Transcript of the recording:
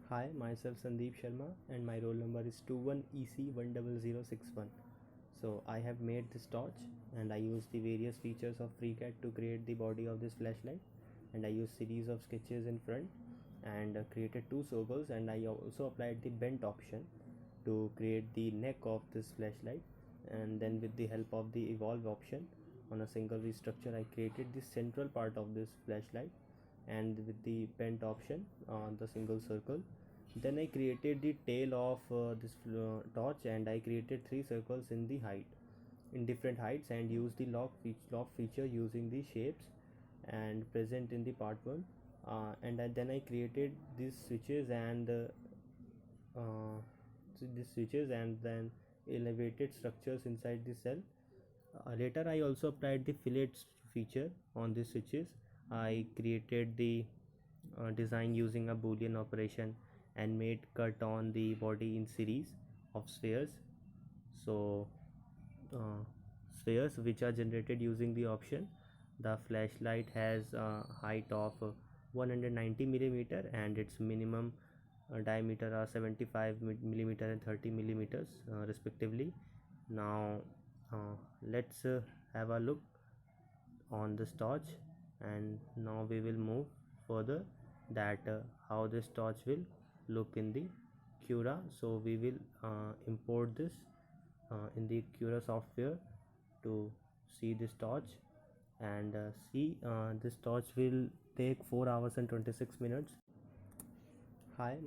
Hi, myself Sandeep Sharma and my roll number is 21EC10061. So I have made this torch and I use the various features of FreeCAD to create the body of this flashlight, and I use series of sketches in front and created two circles, and I also applied the bent option to create the neck of this flashlight, and then with the help of the evolve option on a single restructure I created the central part of this flashlight, and with the bent option on the single circle then I created the tail of this torch, and I created three circles in the height in different heights and used the lock feature using the shapes and present in the part 1, then I created these switches and then elevated structures inside the cell. Later I also applied the fillets feature on the switches. I created the design using a boolean operation and made cut on the body in series of spheres. So spheres which are generated using the option. The flashlight has a height of 190 millimeter and its minimum diameter are 75 millimeter and 30 millimeters respectively. Now let's have a look on this torch, and now we will move further that how this torch will look in the Cura. So we will import this in the Cura software to see this torch, and see this torch will take 4 hours and 26 minutes. Hi.